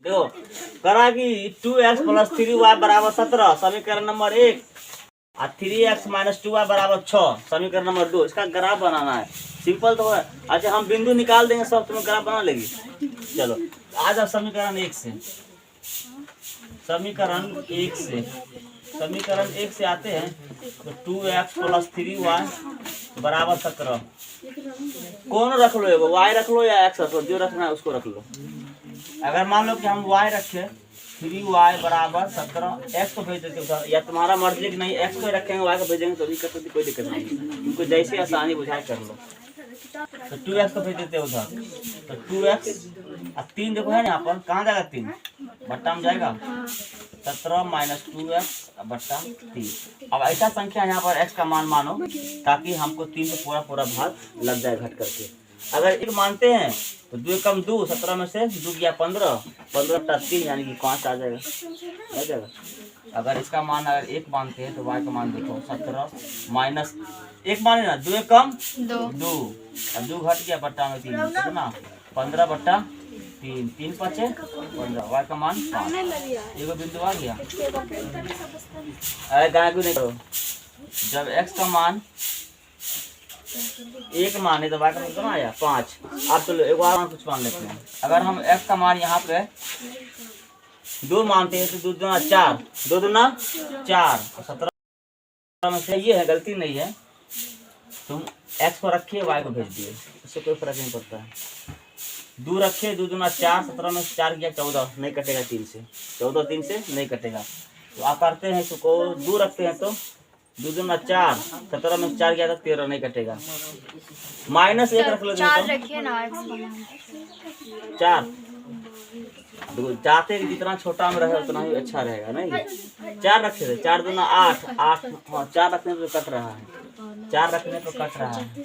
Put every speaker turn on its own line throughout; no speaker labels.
देखो करा कि 2x प्लस 3y बराबर 17 समीकरण नंबर 1 और 3x माइनस 2y बराबर 6 समीकरण नंबर 2। इसका ग्राफ बनाना है, सिंपल तो है। अच्छा हम बिंदु निकाल देंगे, सब तुम्हें ग्राफ बना लेगी। चलो आ जाओ समीकरण 1 से, समीकरण 1 से, समीकरण 1 से आते हैं तो 2x प्लस 3y बराबर 17। कौन रख लो, एगो y रख लो या x रख लो, जो रखना है उसको रख लो। अगर मान लो कि हम y रखे 3y बराबर 17, x को भेज देते हो या तुम्हारा मर्जी कि नहीं x को रखेंगे y को भेजेंगे तो भी कर सकते, कोई दिक्कत नहीं, उनको जैसे आसानी बुझाए कर लो। तो 2x को भेज देते हो उधर, तो 2x अब 3 देखो है ना यहाँ पर, कहाँ जाएगा 3 बट्टा में जाएगा 17 माइनस 2x बट्टा 3। अब ऐसा संख्या यहाँ पर x का मान मानो ताकि हमको 3 से पूरा पूरा भाग लग जाए घट करके। अगर एक मानते हैं तो 2 कम 2, 17 में से 2 गया 15, 15 बट्टा 3 यानी कि 5 आ जाएगा। अगर इसका मान अगर 1 मानते हैं तो y का मान देखो 17 माइनस 1 माने ना, 2 कम 2 अब 2 घट गया बट्टा में 3 कितना 15 बट्टा 3, 3 5 15, y का मान 5। एगो बिंदु आ गया। अरे गाय को नहीं करो, जब x का मान 1 माने तो y का मान कितना आया 5। अब चलो एक बार कुछ मान लेते हैं। अगर हम x का मान यहाँ पे 2 मानते हैं तो 2 दूना 4, 2 दूना 4, 17 में से ये है, गलती नहीं है, तुम x को रखिए y को भेज दिए, उससे कोई फर्क नहीं पड़ता है। 2 रखे 2 दूना 4, 17 में से 4 गया 14, नहीं कटेगा 3 से, 14 3 से नहीं कटेगा। तो आप करते हैं इसको 2 रखते हैं तो 2 दूना 4, 17 में से 4 गया तो 13 नहीं कटेगा। माइनस 1 रख लो,
4 रखिए ना,
4 चाहते कि जितना छोटा में रहे उतना ही अच्छा रहेगा, नहीं 4 रखे थे, 4 दूना 8, 8 4 रखने पे कट रहा है, 4 रखने पे कट रहा है।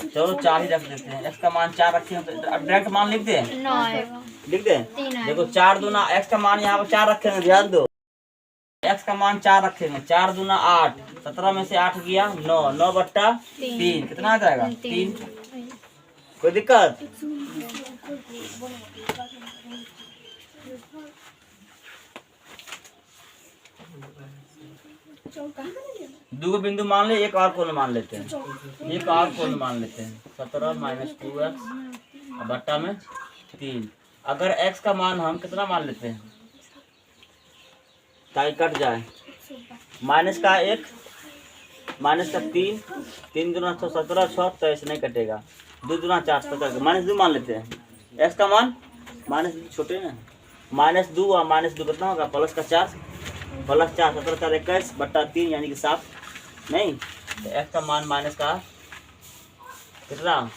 चलो 4 ही रख देते हैं। x का मान 4 रखे तो डायरेक्ट मान लिख दें, लिख दें। देखो 4 दूना x का मान यहाँ पे 4 रखेंगे, ध्यान दो, x का मान 4 रखेंगे, 4 दूना 8, 17 में से 8 गया 9, 9 बट्टा 3 कितना आ जाएगा 3। कोई दिक्कत? दो बिंदु मान ले, एक और कोण मान लेते हैं, एक और कोण मान लेते हैं 17 माइनस 2x बट्टा में 3। अगर x का मान हम कितना मान लेते हैं ताकि कट जाए, माइनस का 1 माइनस का 3, 3 दूना 17 6 तो ऐसे नहीं कटेगा, 2 दूना 4 17 माइनस 2 मान लेते हैं। x का मान माइनस 2 छोटे ना, माइनस 2 और माइनस 2 कितना होगा प्लस का 4, प्लस 4 17 4 21 बट्टा 3 यानी कि 7 नहीं। तो x का मान माइनस का कितना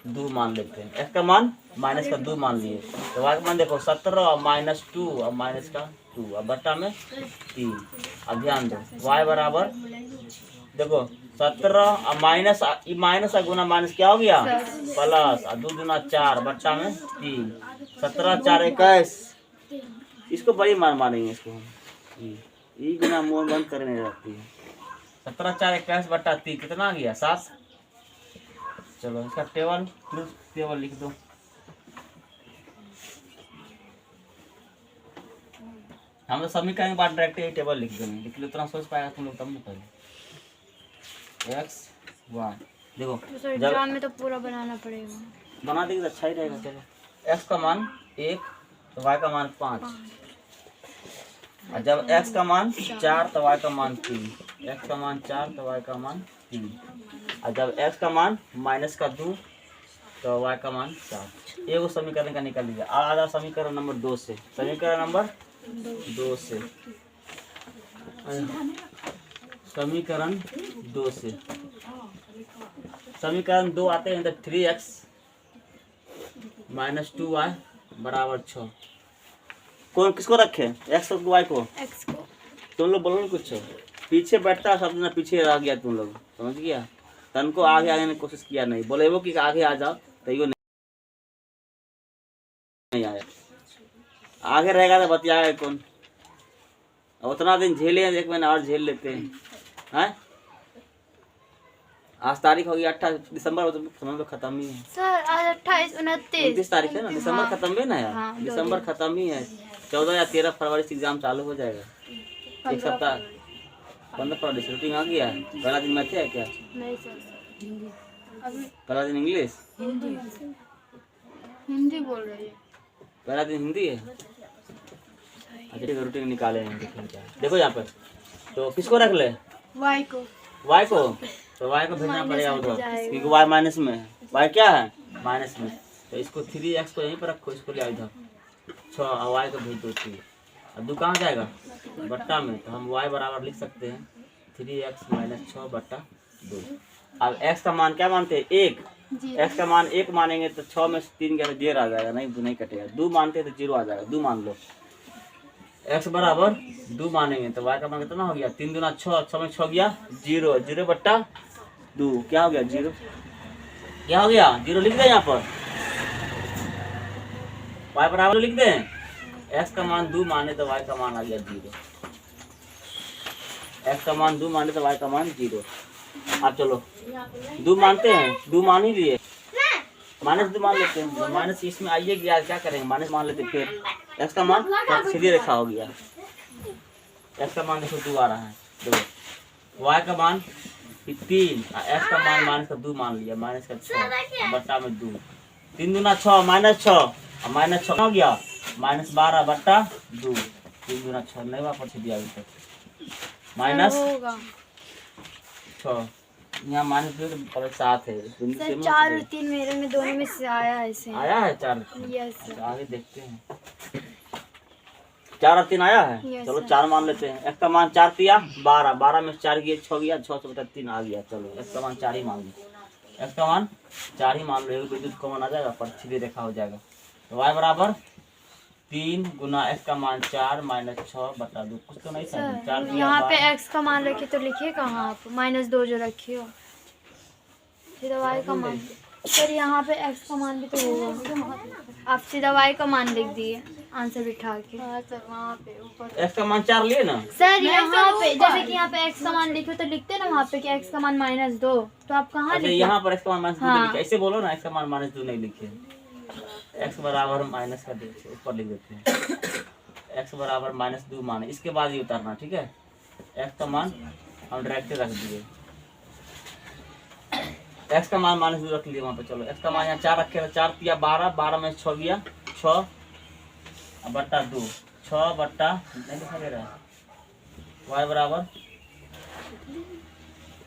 2 मान लेते हैं, x का मान माइनस का 2 मान लिए तो y का मान देखो 17 और माइनस 2 और माइनस का 2 और बट्टा में 3। अब ध्यान दो y बराबर देखो 17 और माइनस का गुना माइनस क्या हो गया प्लस और 2 दूना 4 बट्टा में 3, 17 4 21, इसको बड़ी मान मानेंगे, इसको हम ई गुना मोह बंद करने रहती है। 17 4 21 बट्टा 3 कितना आ गया 7। चलो इसका टेबल लिख दो। हम तो समीकरण के बाद डायरेक्ट ये टेबल लिख देंगे, लेकिन उतना सोच पाएगा तुम लोग तब नहीं पहले x y देखो
एग्जाम में तो पूरा बनाना पड़ेगा,
बना देंगे तो अच्छा ही रहेगा। चलो x का मान 1 तो y का मान 5, और जब x का मान 4 तो y का मान 3, x का मान 4 तो y का मान 3, और जब x का मान माइनस का 2 तो y का मान 4। एगो समीकरण का निकल लिया। आ जाओ समीकरण नंबर 2 से, समीकरण नंबर 2 से, समीकरण 2 से, समीकरण 2 आते हैं तो 3x माइनस 2y बराबर 6। कौन किसको रखे x और y को?
x को।
तुम लोग बोलो कुछ पीछे बैठता सब ना पीछे रह गया, तुम लोग समझ गया, तन को आगे आने की कोशिश किया नहीं, बोले वो कि आगे आ जाओ तो यो नहीं आया, आगे रहेगा तो बतियाएगा कौन, उतना दिन झेले, एक महीना और झेल लेते हैं। आज तारीख होगी 28 दिसंबर, तो समय तो खत्म ही है।
सर आज 28 29
29 तारीख है ना, दिसंबर
हाँ।
खत्म भी ना यार।
हाँ, 2
दिसंबर खत्म ही है। 14 या 13 फरवरी से एग्जाम चालू हो जाएगा। एक सप्ताह 15 फरवरी से रूटीन आ गया है। पहला दिन मैथ है क्या?
नहीं सर अभी
पहला दिन इंग्लिश,
हिंदी बोल रही है।
पहला दिन हिंदी है। अच्छा ठीक है, रूटीन निकाले हैं। देखो यहाँ पर तो किसको रख ले?
वाई को
वाई को, तो वाई को भेजना पड़ेगा उधर, क्योंकि वाई माइनस में है। वाई क्या है? माइनस में। तो इसको 3x को यहीं पर रखो, इसको ले आओ इधर 6 और वाई को भेज दो 3। अब 2 कहाँ जाएगा? बट्टा में। तो हम वाई बराबर लिख सकते हैं 3x - 6 बट्टा 2। अब x का मान क्या मानते हैं? 1।
जी
x का मान 1 मानेंगे तो 6 में से 3 गया तो 0 आ जाएगा, नहीं कटेगा। 2 मानते हैं तो 0 आ जाएगा, 2 मान लो। x बराबर 2 मानेंगे तो y का मान कितना हो गया? 3 दूना 6, 6 में 6 गया 0, 0 बट्टा 2 क्या हो गया? 0। क्या हो गया? 0 लिख दे यहाँ पर। y बराबर लिख दे। x का मान 2 माने तो y का मान आ गया 0। x का मान 2 माने तो y का मान 0। अब चलो 2 मानते हैं, 2 मान ही लिए, -2 मान लेते हैं। माइनस इसमें आइए गया, क्या करेंगे? माइनस मान लेते। फिर x का मान सीधी रेखा हो गया। x का मान देखो 2 आ रहा है, देखो y का मान 3, x का मान माइनस का 2 मान लिया, माइनस का 6 बट्टा में 2। 3 दूना 6 -6 और -6 हो गया -12 बट्टा 2। 3 दूना 6 नहीं वापस दिया अभी तक,
होगा
-6 यहाँ -2 7 है।
सर 4 और 3 मेरे में दोनों में से आया है ऐसे।
आया है 4।
Yes sir.
आगे देखते हैं। 4 और 3 आया है।
Yes,
चलो
sir.
4 मान लेते हैं। x का मान 4 तिया 12, 12 में 4 गया 6 गया, 6 से बटा 3 आ गया। चलो x का मान 4 ही मान लो, x का मान 4 ही मान लो। एक विद्युत कॉमन आ जाएगा, पर सीधी रेखा हो जाएगा। तो y बराबर 3 गुना x का मान 4 -6 बटा 2। कुछ तो नहीं था, 4
सर
दिया
यहाँ पे
12।
x का मान रखे तो लिखिए कहाँ आप? -2 जो रखे हो, सीधा y का मान। सर यहाँ पे x का मान भी तो होगा, आप सीधा y का मान लिख दिए आंसर बिठा के। हाँ सर वहाँ पे ऊपर
x का मान 4 लिए ना
सर, यहाँ पे जैसे कि यहाँ पे x का मान लिखे तो लिखते ना वहाँ पे कि x का मान -2, तो आप कहाँ
अच्छा,
लिखे?
यहाँ पर x का मान -2
हाँ।
लिखे। ऐसे बोलो ना, x का मान -2 नहीं लिखे, x बराबर माइनस का ऊपर लिख देते हैं। x बराबर -2 माने, इसके बाद ही उतारना, ठीक है। x का मान हम डायरेक्ट रख दिए, x का मान -2 रख लिए वहाँ पे। चलो x का मान यहाँ 4 रखे, 4 तिया 12, 12 में 6 गया 6 बट्टा 2, 6 बट्टा नहीं दिखा दे रहा है। y बराबर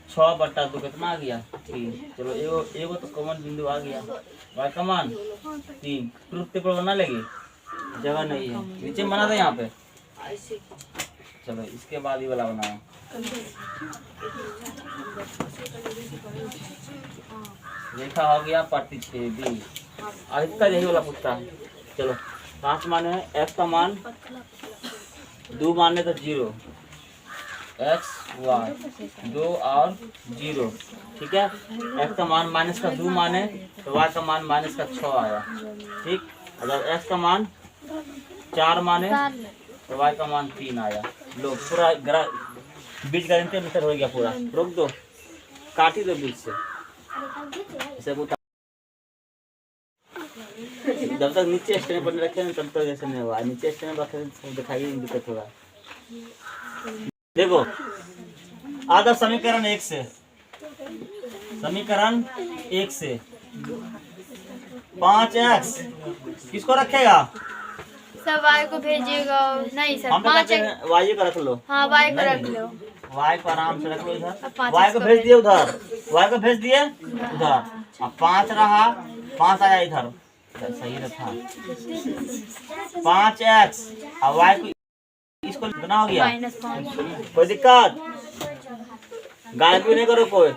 6 बट्टा 2 कितना आ गया? 3। चलो एगो तो कॉमन बिंदु आ गया। y का मान 3। ट्रुथ टेबल बना लेगी, जगह नहीं है, नीचे बना दे यहाँ पे। चलो इसके बाद ये वाला बनाओ। रेखा हो गया प्रतिच्छेदी। अधिकतर यही वाला पूछता है। चलो 5 माने है, x का मान 2 माने तो 0, x y 2 और 0, ठीक है। x का मान माइनस का 2 माने तो y का मान माइनस का 6 आया, ठीक। अगर x का मान 4 माने तो y का मान 3 आया। लो पूरा बीच का इंटर हो गया पूरा, रोक दो, काट ही दो बीच से। इसे जब तक नीचे स्टैंड पर रखे तब तक ऐसे नहीं होगा, नीचे स्टैंड पर रखे दिखाई नहीं दिक्कत होगा। देखो आधा समीकरण 1 से, समीकरण 1 से 5x किसको रखेगा?
सर y को भेजिएगा। नहीं सर
हम
5x
y को रख लो।
हाँ y को रख लो।
y को आराम से रख लो इधर,
अब 5x
y को भेज दिए उधर, y को भेज दिए उधर। अब 5 रहा, 5 आया इधर, सही रखा 5x। अब y को इसको कितना हो गया?
-5।
कोई दिक्कत? गायब भी नहीं करो कोई।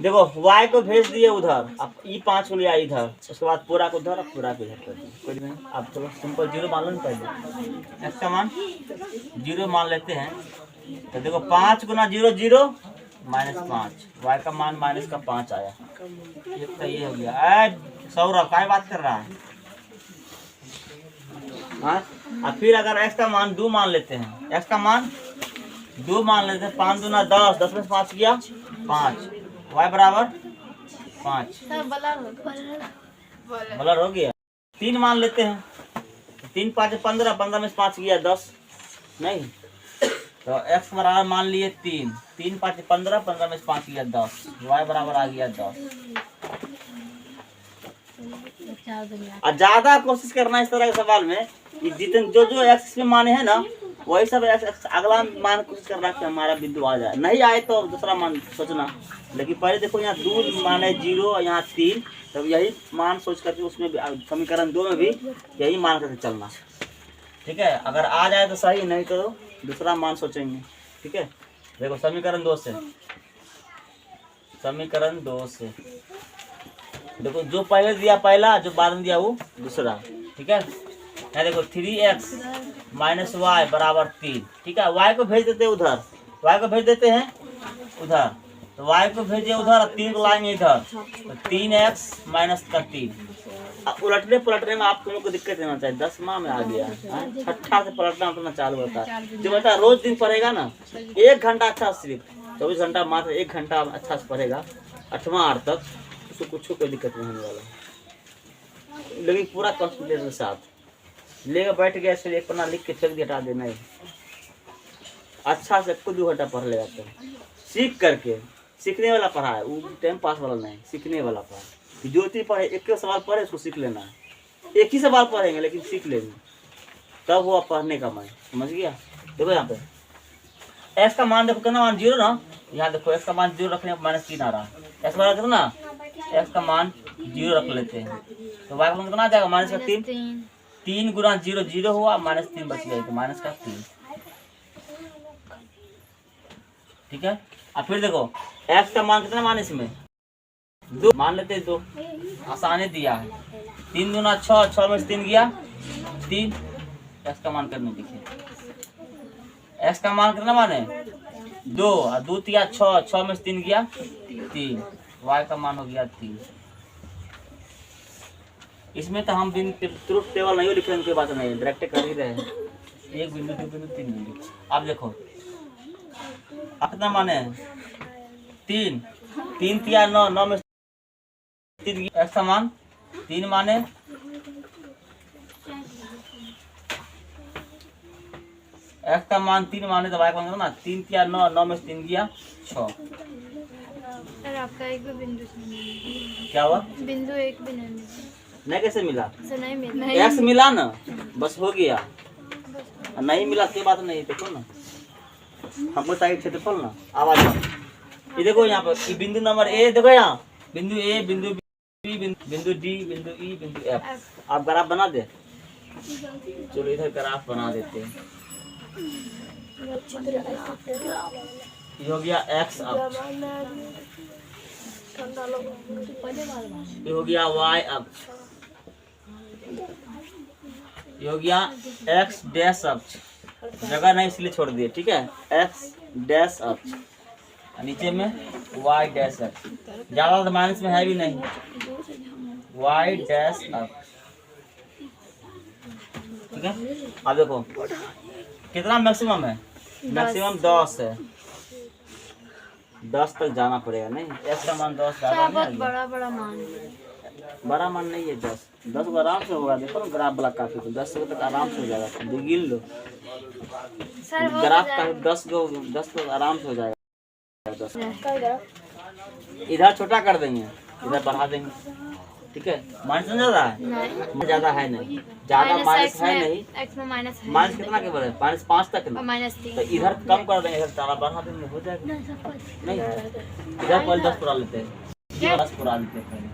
देखो y को भेज दिए उधर, अब ई 5 को लिया इधर, उसके बाद पूरा को उधर, पूरा को इधर कर दिया, कोई नहीं। अब चलो सिंपल 0 मान लो ना पहले, x का मान 0 मान लेते हैं। तो देखो 5 गुना 0 0 -5, y का मान माइनस का 5 आया। ये तो ये हो गया। सौरभ क्या बात कर रहा है? हाँ, और फिर अगर x का मान 2 मान लेते हैं, x का मान 2 मान लेते हैं, 5 दूना 10, 10 में से 5 गया 5, y बराबर 5, बलर हो गया। 3 मान लेते हैं, 3 5 15, 15 में से 5 गया 10, नहीं तो x बराबर मान लिए 3, 3 5 15, 15 में से 5 गया 10, y बराबर आ गया 10। और ज्यादा कोशिश करना इस तरह के सवाल में कि जितने जो एक्स में माने हैं ना वही सब एक्स अगला मान कोशिश करना कि हमारा बिंदु आ जाए, नहीं आए तो दूसरा मान सोचना। लेकिन पहले देखो यहाँ 2 माने 0 और यहाँ 3, तब यही मान सोच करके उसमें भी समीकरण 2 में भी यही मान करके चलना, ठीक है। अगर आ जाए तो सही, नहीं तो दूसरा मान सोचेंगे, ठीक है। देखो समीकरण 2 से, समीकरण 2 से देखो जो पहले दिया पहला, जो बाद में दिया वो दूसरा, ठीक है। यहाँ देखो 3x माइनस वाई बराबर 3, ठीक है। y को भेज देते हैं उधर, y को भेज देते हैं उधर, तो y को भेजिए उधर और 3 को लाएंगे इधर, तो 3x माइनस का 3। अब उलटने पलटने में आप लोगों को दिक्कत नहीं चाहिए, 10वां में आ गया, छठा से पलटना उतना चालू होता है। जो बता रोज दिन पढ़ेगा ना 1 घंटा अच्छा, सिर्फ 24 घंटा मात्र 1 घंटा अच्छा से पढ़ेगा 8वां आर तक, उसको कुछ कोई दिक्कत नहीं होने वाला। लेकिन पूरा कॉन्सेंट्रेशन के साथ लेकर बैठ गया, फिर एक पन्ना लिख के फेंक दिया, हटा देना ही अच्छा से खुद 2 घंटा पढ़ लेगा। तो सीख करके, सीखने वाला पढ़ा है वो, टाइम पास वाला नहीं, सीखने वाला पढ़ा। जो चीज पढ़े, एक सवाल पढ़े उसको सीख लेना है, एक ही सवाल पढ़ेंगे लेकिन सीख लेंगे, तब वो पढ़ने का मन, समझ गया। देखो यहाँ पे एक्स का मान देखो कितना मान 0 ना, यहाँ देखो एक्स का मान 0 रखने पर -3 आ रहा है, एक्स बराबर कितना, एक्स का मान 0 रख लेते हैं, तो वाई का मान कितना आ जाएगा -3, 3 गुना 0 0 हुआ, -3 बच गया, तो माइनस का 3, ठीक है। अब फिर देखो एक्स का मान कितना मान इसमें 2 मान लेते हैं, 2 आसानी दिया है, 3 दूना 6, 6 में से 3 गया 3, एक्स का मान करने देखिए, एक्स का मान कितना मान है 2 और 2 तिया 6, 6 में से 3 गया 3, वाई का मान हो गया 3। इसमें तो हम ट्रुथ टेबल नहीं लिख रहे, उनकी बात नहीं, डायरेक्ट कर ही रहे हैं, 1 बिंदु 2 बिंदु 3 बिंदु। अब देखो अब कितना माने 3, 3 तिया 9, 9 में 3 एक्स का मान 3 माने, एक्स का मान 3 माने तो वाई का मान ना 3 तिया 9, 9 में 3 गया 6।
सर आपका एक भी बिंदु
क्या हुआ,
बिंदु एक भी नहीं मिला,
नहीं कैसे मिला,
सर नहीं मिला,
एक्स मिला ना, बस हो गया, नहीं मिला कोई बात नहीं। देखो ना हमको चाहिए क्षेत्रफल ना, आवाज ये देखो यहाँ पर बिंदु नंबर ए, देखो यहाँ बिंदु ए, बिंदु बी, बिंदु डी, बिंदु ई, बिंदु एफ। आप ग्राफ बना दे, चलो इधर ग्राफ बना देते हैं। ये हो गया एक्स अक्ष, ये हो गया वाई अक्ष, ये हो गया एक्स डैश अक्ष, जगह नहीं इसलिए छोड़ दिए, ठीक है, एक्स डैश अक्ष, नीचे में वाई डैश अक्ष, ज्यादा माइनस में है भी नहीं, वाई डैश अक्ष, ठीक है। अब देखो कितना मैक्सिमम है, मैक्सिमम 10 है, 10 तक जाना पड़ेगा, नहीं एक्स का मान 10 ज्यादा नहीं,
बड़ा मान,
बड़ा मान नहीं है, 10 को आराम से होगा। देखो ना ग्राफ वाला काफी, तो 10 तक आराम से हो जाएगा, गिन लो ग्राफ का 10 को आराम से हो जाएगा। 10 इधर छोटा कर देंगे, इधर बढ़ा देंगे, ठीक है। माइनस ज्यादा है, ज्यादा है नहीं, ज्यादा माइनस है नहीं,
एक्स में माइनस है,
माइनस कितना के बड़े -5 तक ना,
-3,
तो इधर कम कर देंगे, इधर ज्यादा बढ़ा देंगे, हो जाएगा। नहीं इधर पहले 10 पुरा लेते हैं, 10 पुरा लेते हैं पहले।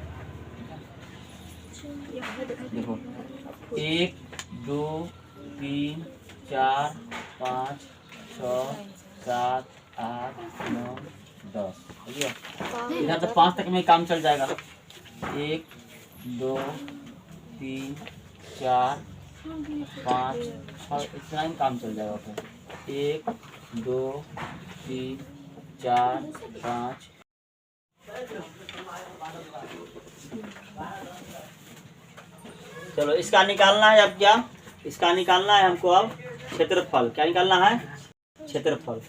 देखो 1 2 3 4 5 6 7 8 9 10, इधर तो 5 तक में काम चल जाएगा, 1 2 3 4 5 6 इतना ही काम चल जाएगा, फिर 1 2 3 4 5। चलो इसका निकालना है अब, क्या इसका निकालना है हमको, अब क्षेत्रफल, क्या निकालना है, क्षेत्रफल।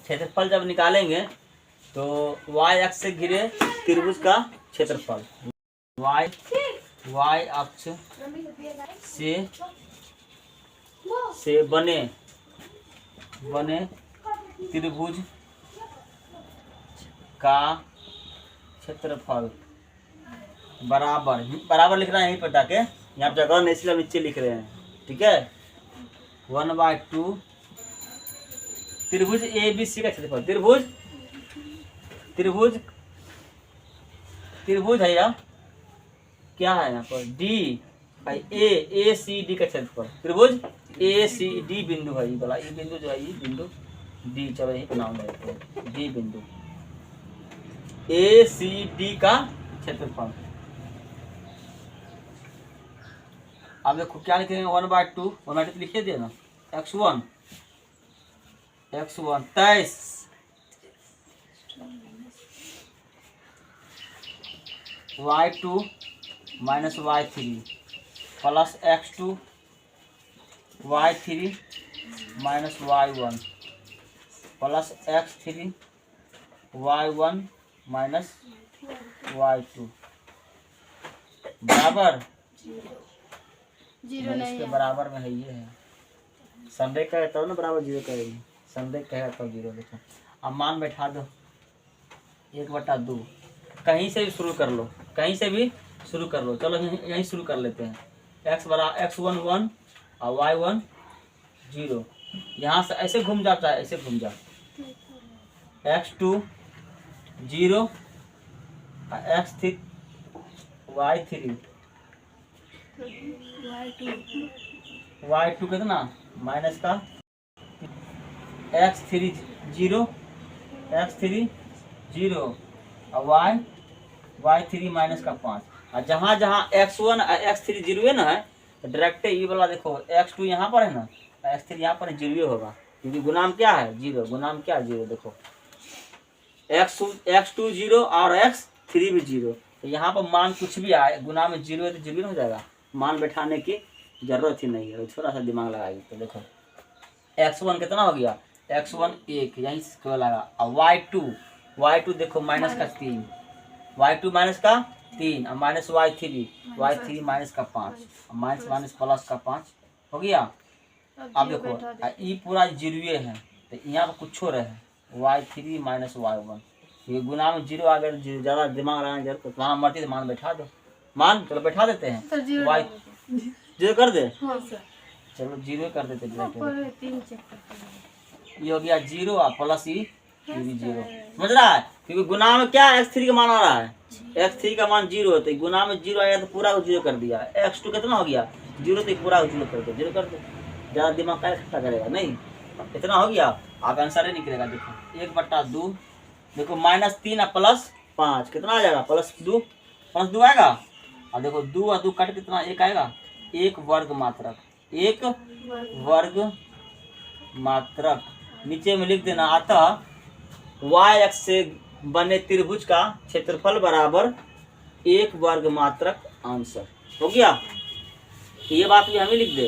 क्षेत्रफल जब निकालेंगे तो y अक्ष से घिरे त्रिभुज का क्षेत्रफल, y अक्ष से बने त्रिभुज का क्षेत्रफल बराबर लिखना है यहीं पर ताकि यहाँ पर जगह नहीं, इसलिए नीचे लिख रहे हैं, ठीक है। 1/2 त्रिभुज ABC का क्षेत्रफल, त्रिभुज है यार, क्या है यहाँ पर D ACD का क्षेत्रफल, त्रिभुज ACD बिंदु है, ये वाला ये बिंदु जो है ये बिंदु D, चलो यही नाम लेते हैं D बिंदु, ACD का क्षेत्रफल। अब देखो क्या लिखेंगे 1/2 तो लिखिए दिए ना, x1 23 y2 minus y3 plus x2 y3 minus y1 plus x3 y1 minus y2 बराबर
0 नहीं
इसके
है।
बराबर में है, ये है संदेह का तब ना बराबर 0 करेगी, संदेह कहेगा तब 0। देखो अब मान बैठा दो 1/2, कहीं से भी शुरू कर लो, कहीं से भी शुरू कर लो, चलो यहीं शुरू कर लेते हैं। x1 1 और y1 0, यहाँ से ऐसे घूम जाता है, ऐसे घूम जा, x2 0 x3 y3 y2 कितना माइनस का x3 0 और y3 माइनस का 5, और जहाँ x1 x3 0 है ना, तो डायरेक्ट ये वाला देखो x2 यहाँ पर है ना, x3 यहाँ पर 0 होगा, क्योंकि गुणाम क्या है 0, गुणाम क्या 0, देखो x2 0 और x3 भी 0, तो यहाँ पर मान कुछ भी आए गुणाम में 0 है तो 0 हो जाएगा, मान बैठाने की जरूरत ही नहीं है, थोड़ा सा दिमाग लगाइए। तो देखो x1 कितना हो गया, x1 1 यहीं से लगा, और y2 देखो माइनस का 3, y2 माइनस का 3 और माइनस y3 माइनस का 5, माइनस प्लस का 5 हो गया। अब देखो ये पूरा 0 है, तो यहाँ पर कुछ हो रहा है y3 माइनस y1, ये गुना में 0 आ गया, ज़्यादा दिमाग लगाना जरूर, तो वहाँ मर्जी से मान बैठा दो, मान चलो बैठा देते हैं, y 0 कर दे, चलो 0 कर देते हैं, ये हो गया 0 और प्लस ये भी 0, समझ रहा है, क्योंकि गुना में क्या x3 का मान आ रहा है, x3 का मान 0 होता है, गुना में 0 आया तो पूरा 0 कर दिया, x2 कितना हो गया 0, तो पूरा 0 कर दो, 0 कर दो, ज़्यादा दिमाग का इकट्ठा करेगा नहीं, इतना हो गया, आप आंसर ही निकलेगा। देखो 1/2 देखो -3 और +5 कितना आ जाएगा, +2 आएगा, और देखो 2 और 2 कट कितना 1 आएगा, 1 वर्ग मात्रक, 1 वर्ग मात्रक, नीचे में लिख देना, अतः y अक्ष से बने त्रिभुज का क्षेत्रफल बराबर 1 वर्ग मात्रक, आंसर हो गया। ये बात भी हमें लिख दे,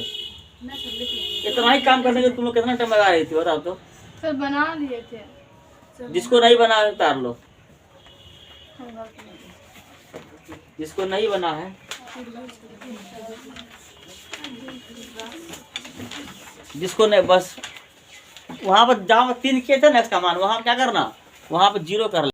इतना ही काम करने के तुम लोग कितना टाइम लगा रही थी बताओ तो,
सर बना लिए थे,
जिसको नहीं बना है उतार लो, जिसको नहीं बना है, जिसको नहीं, बस वहां पर जहाँ 3 किए थे ना इसका मान, वहां क्या करना, वहां पर 0 कर